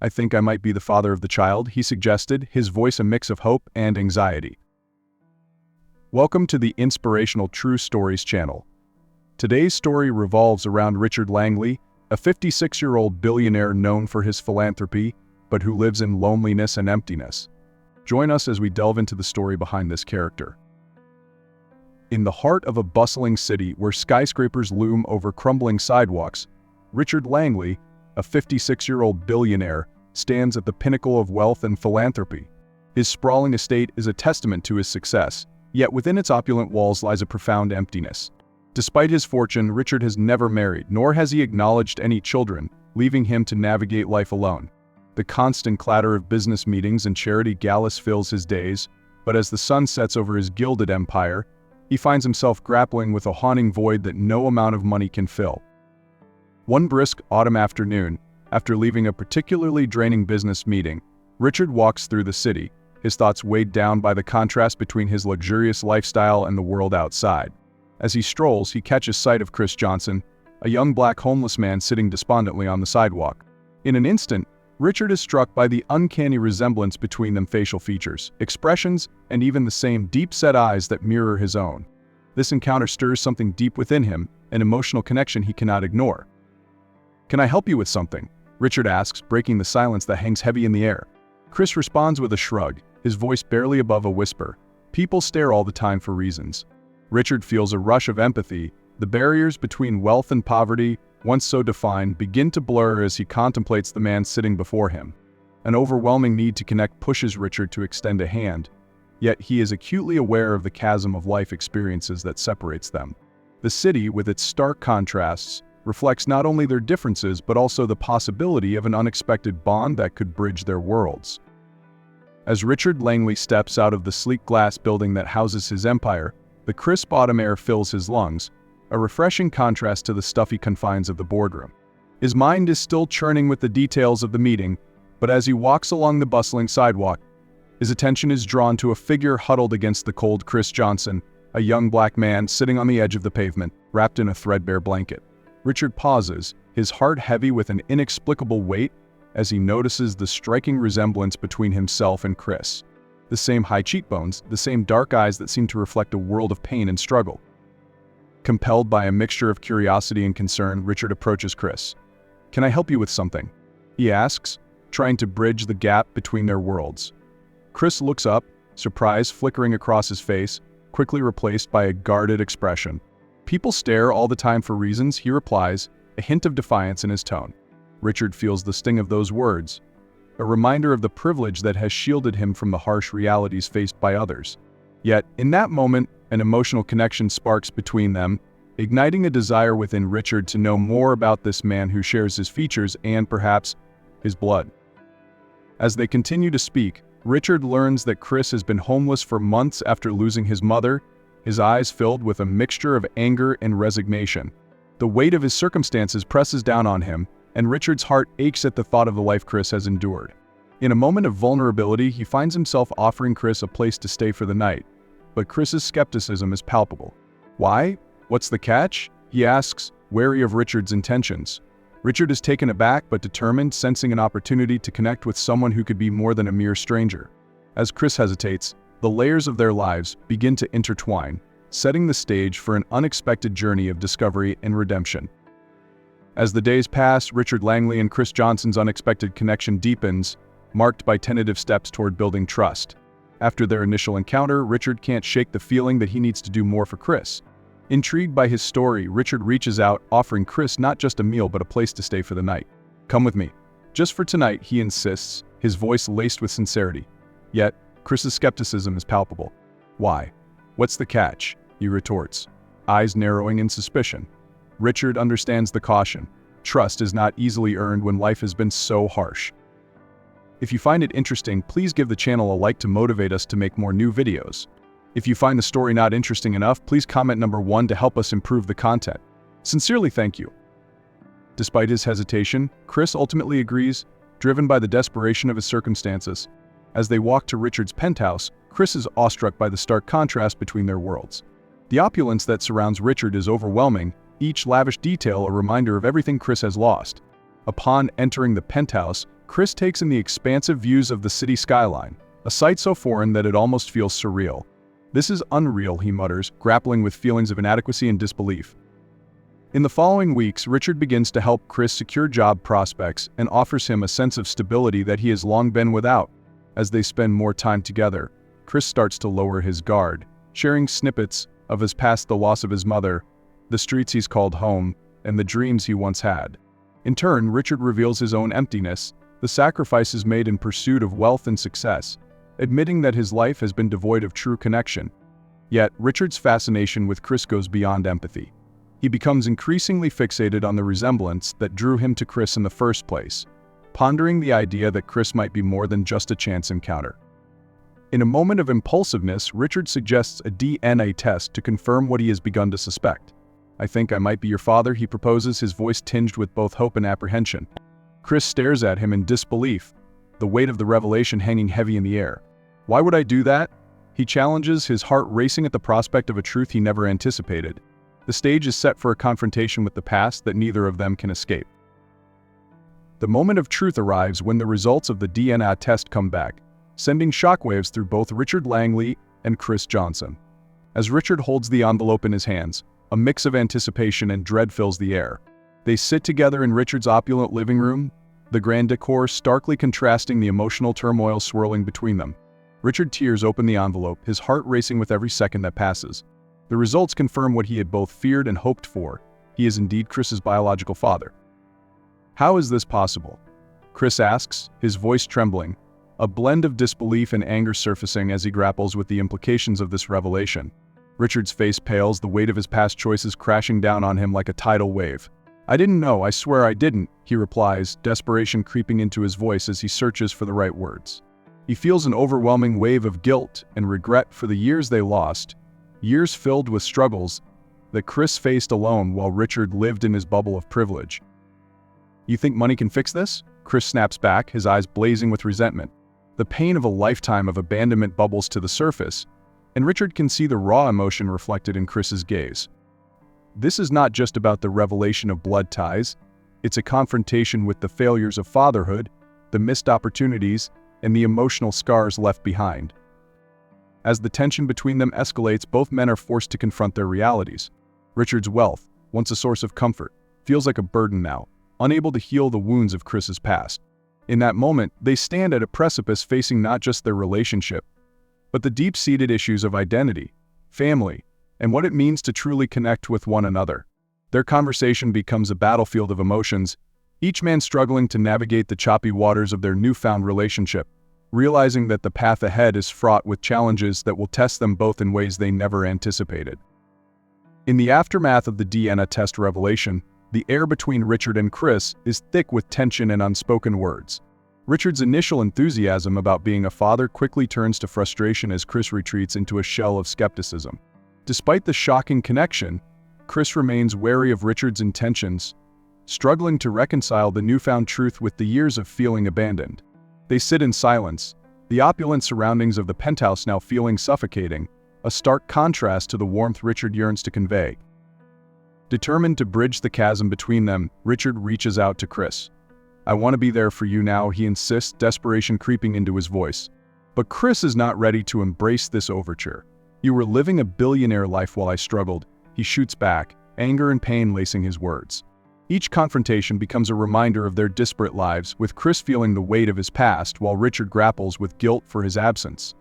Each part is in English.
"I think I might be the father of the child," he suggested, his voice a mix of hope and anxiety. Welcome to the Inspirational True Stories channel. Today's story revolves around Richard Langley, a 56-year-old billionaire known for his philanthropy, but who lives in loneliness and emptiness. Join us as we delve into the story behind this character. In the heart of a bustling city where skyscrapers loom over crumbling sidewalks, Richard Langley, a 56-year-old billionaire, stands at the pinnacle of wealth and philanthropy. His sprawling estate is a testament to his success, yet within its opulent walls lies a profound emptiness. Despite his fortune, Richard has never married, nor has he acknowledged any children, leaving him to navigate life alone. The constant clatter of business meetings and charity galas fills his days, but as the sun sets over his gilded empire, he finds himself grappling with a haunting void that no amount of money can fill. One brisk autumn afternoon, after leaving a particularly draining business meeting, Richard walks through the city, his thoughts weighed down by the contrast between his luxurious lifestyle and the world outside. As he strolls, he catches sight of Chris Johnson, a young black homeless man sitting despondently on the sidewalk. In an instant, Richard is struck by the uncanny resemblance between them: facial features, expressions, and even the same deep-set eyes that mirror his own. This encounter stirs something deep within him, an emotional connection he cannot ignore. "Can I help you with something?" Richard asks, breaking the silence that hangs heavy in the air. Chris responds with a shrug, his voice barely above a whisper. People stare all the time for reasons. Richard feels a rush of empathy. The barriers between wealth and poverty, once so defined, begin to blur as he contemplates the man sitting before him. An overwhelming need to connect pushes Richard to extend a hand, yet he is acutely aware of the chasm of life experiences that separates them. The city, with its stark contrasts, reflects not only their differences but also the possibility of an unexpected bond that could bridge their worlds. As Richard Langley steps out of the sleek glass building that houses his empire, the crisp autumn air fills his lungs, a refreshing contrast to the stuffy confines of the boardroom. His mind is still churning with the details of the meeting, but as he walks along the bustling sidewalk, his attention is drawn to a figure huddled against the cold Chris Johnson, a young black man sitting on the edge of the pavement, wrapped in a threadbare blanket. Richard pauses, his heart heavy with an inexplicable weight, as he notices the striking resemblance between himself and Chris. The same high cheekbones, the same dark eyes that seem to reflect a world of pain and struggle. Compelled by a mixture of curiosity and concern, Richard approaches Chris. "Can I help you with something?" he asks, trying to bridge the gap between their worlds. Chris looks up, surprise flickering across his face, quickly replaced by a guarded expression. "People stare all the time for reasons," he replies, a hint of defiance in his tone. Richard feels the sting of those words, a reminder of the privilege that has shielded him from the harsh realities faced by others. Yet, in that moment, an emotional connection sparks between them, igniting a desire within Richard to know more about this man who shares his features and, perhaps, his blood. As they continue to speak, Richard learns that Chris has been homeless for months after losing his mother, his eyes filled with a mixture of anger and resignation. The weight of his circumstances presses down on him, and Richard's heart aches at the thought of the life Chris has endured. In a moment of vulnerability, he finds himself offering Chris a place to stay for the night. But Chris's skepticism is palpable. "Why? What's the catch?" he asks, wary of Richard's intentions. Richard is taken aback but determined, sensing an opportunity to connect with someone who could be more than a mere stranger. As Chris hesitates, the layers of their lives begin to intertwine, setting the stage for an unexpected journey of discovery and redemption. As the days pass, Richard Langley and Chris Johnson's unexpected connection deepens, marked by tentative steps toward building trust. After their initial encounter, Richard can't shake the feeling that he needs to do more for Chris. Intrigued by his story, Richard reaches out, offering Chris not just a meal but a place to stay for the night. "Come with me. Just for tonight," he insists, his voice laced with sincerity. Yet, Chris's skepticism is palpable. "Why? What's the catch?" he retorts, eyes narrowing in suspicion. Richard understands the caution. Trust is not easily earned when life has been so harsh. If you find it interesting, please give the channel a like to motivate us to make more new videos. If you find the story not interesting enough, please comment number 1 to help us improve the content. Sincerely, thank you. Despite his hesitation, Chris ultimately agrees, driven by the desperation of his circumstances. As they walk to Richard's penthouse, Chris is awestruck by the stark contrast between their worlds. The opulence that surrounds Richard is overwhelming, each lavish detail a reminder of everything Chris has lost. Upon entering the penthouse, Chris takes in the expansive views of the city skyline, a sight so foreign that it almost feels surreal. "This is unreal," he mutters, grappling with feelings of inadequacy and disbelief. In the following weeks, Richard begins to help Chris secure job prospects and offers him a sense of stability that he has long been without. As they spend more time together, Chris starts to lower his guard, sharing snippets of his past, the loss of his mother, the streets he's called home, and the dreams he once had. In turn, Richard reveals his own emptiness, the sacrifices made in pursuit of wealth and success, admitting that his life has been devoid of true connection. Yet, Richard's fascination with Chris goes beyond empathy. He becomes increasingly fixated on the resemblance that drew him to Chris in the first place, pondering the idea that Chris might be more than just a chance encounter. In a moment of impulsiveness, Richard suggests a DNA test to confirm what he has begun to suspect. "I think I might be your father," he proposes, his voice tinged with both hope and apprehension. Chris stares at him in disbelief, the weight of the revelation hanging heavy in the air. "Why would I do that?" he challenges, his heart racing at the prospect of a truth he never anticipated. The stage is set for a confrontation with the past that neither of them can escape. The moment of truth arrives when the results of the DNA test come back, sending shockwaves through both Richard Langley and Chris Johnson. As Richard holds the envelope in his hands, a mix of anticipation and dread fills the air. They sit together in Richard's opulent living room, the grand decor starkly contrasting the emotional turmoil swirling between them. Richard tears open the envelope, his heart racing with every second that passes. The results confirm what he had both feared and hoped for. He is indeed Chris's biological father. "How is this possible?" Chris asks, his voice trembling, a blend of disbelief and anger surfacing as he grapples with the implications of this revelation. Richard's face pales, the weight of his past choices crashing down on him like a tidal wave. "I didn't know, I swear I didn't," he replies, desperation creeping into his voice as he searches for the right words. He feels an overwhelming wave of guilt and regret for the years they lost, years filled with struggles that Chris faced alone while Richard lived in his bubble of privilege. "You think money can fix this?" Chris snaps back, his eyes blazing with resentment. The pain of a lifetime of abandonment bubbles to the surface, and Richard can see the raw emotion reflected in Chris's gaze. This is not just about the revelation of blood ties, it's a confrontation with the failures of fatherhood, the missed opportunities, and the emotional scars left behind. As the tension between them escalates, both men are forced to confront their realities. Richard's wealth, once a source of comfort, feels like a burden now, unable to heal the wounds of Chris's past. In that moment, they stand at a precipice facing not just their relationship, but the deep-seated issues of identity, family, and what it means to truly connect with one another. Their conversation becomes a battlefield of emotions, each man struggling to navigate the choppy waters of their newfound relationship, realizing that the path ahead is fraught with challenges that will test them both in ways they never anticipated. In the aftermath of the DNA test revelation, the air between Richard and Chris is thick with tension and unspoken words. Richard's initial enthusiasm about being a father quickly turns to frustration as Chris retreats into a shell of skepticism. Despite the shocking connection, Chris remains wary of Richard's intentions, struggling to reconcile the newfound truth with the years of feeling abandoned. They sit in silence, the opulent surroundings of the penthouse now feeling suffocating, a stark contrast to the warmth Richard yearns to convey. Determined to bridge the chasm between them, Richard reaches out to Chris. "I want to be there for you now," he insists, desperation creeping into his voice. But Chris is not ready to embrace this overture. "You were living a billionaire life while I struggled," he shoots back, anger and pain lacing his words. Each confrontation becomes a reminder of their disparate lives, with Chris feeling the weight of his past while Richard grapples with guilt for his absence.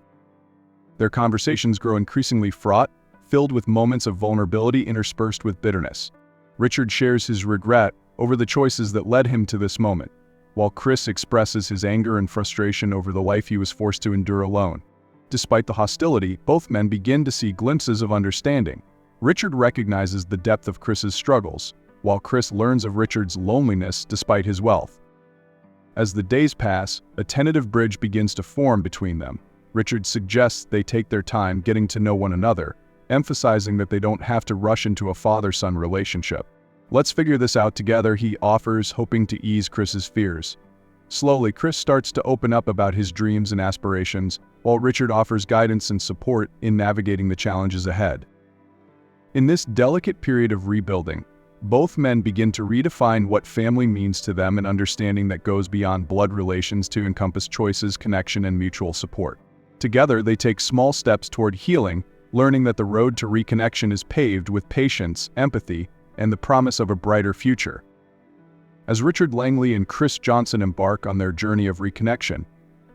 Their conversations grow increasingly fraught, filled with moments of vulnerability interspersed with bitterness. Richard shares his regret over the choices that led him to this moment, while Chris expresses his anger and frustration over the life he was forced to endure alone. Despite the hostility, both men begin to see glimpses of understanding. Richard recognizes the depth of Chris's struggles, while Chris learns of Richard's loneliness despite his wealth. As the days pass, a tentative bridge begins to form between them. Richard suggests they take their time getting to know one another, emphasizing that they don't have to rush into a father-son relationship. "Let's figure this out together," he offers, hoping to ease Chris's fears. Slowly, Chris starts to open up about his dreams and aspirations, while Richard offers guidance and support in navigating the challenges ahead. In this delicate period of rebuilding, Both men begin to redefine what family means to them, an understanding that goes beyond blood relations to encompass choices, connection, and mutual support. Together, they take small steps toward healing, learning that the road to reconnection is paved with patience, empathy, and the promise of a brighter future. As Richard Langley and Chris Johnson embark on their journey of reconnection,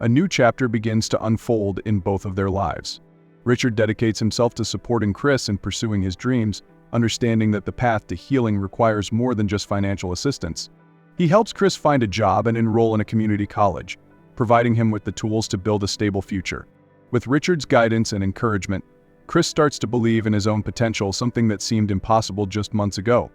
a new chapter begins to unfold in both of their lives. Richard dedicates himself to supporting Chris in pursuing his dreams, understanding that the path to healing requires more than just financial assistance. He helps Chris find a job and enroll in a community college, providing him with the tools to build a stable future. With Richard's guidance and encouragement, Chris starts to believe in his own potential, something that seemed impossible just months ago.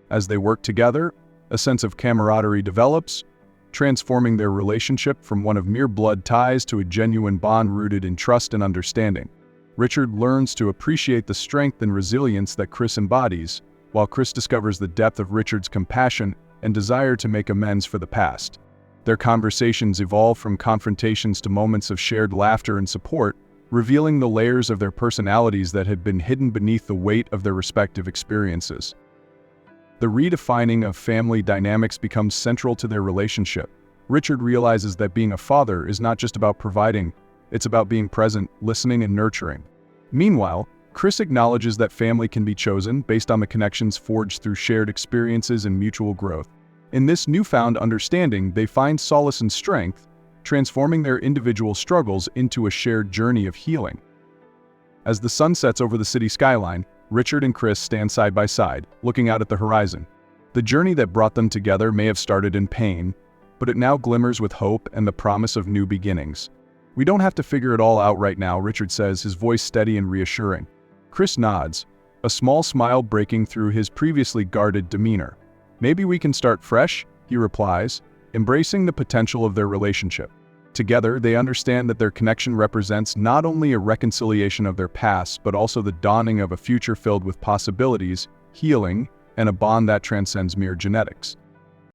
As they work together, a sense of camaraderie develops, transforming their relationship from one of mere blood ties to a genuine bond rooted in trust and understanding. Richard learns to appreciate the strength and resilience that Chris embodies, while Chris discovers the depth of Richard's compassion and desire to make amends for the past. Their conversations evolve from confrontations to moments of shared laughter and support, revealing the layers of their personalities that had been hidden beneath the weight of their respective experiences. The redefining of family dynamics becomes central to their relationship. Richard realizes that being a father is not just about providing, it's about being present, listening, and nurturing. Meanwhile, Chris acknowledges that family can be chosen based on the connections forged through shared experiences and mutual growth. In this newfound understanding, they find solace and strength, transforming their individual struggles into a shared journey of healing. As the sun sets over the city skyline, Richard and Chris stand side by side, looking out at the horizon. The journey that brought them together may have started in pain, but it now glimmers with hope and the promise of new beginnings. "We don't have to figure it all out right now," Richard says, his voice steady and reassuring. Chris nods, a small smile breaking through his previously guarded demeanor. "Maybe we can start fresh," he replies, embracing the potential of their relationship. Together, they understand that their connection represents not only a reconciliation of their past, but also the dawning of a future filled with possibilities, healing, and a bond that transcends mere genetics.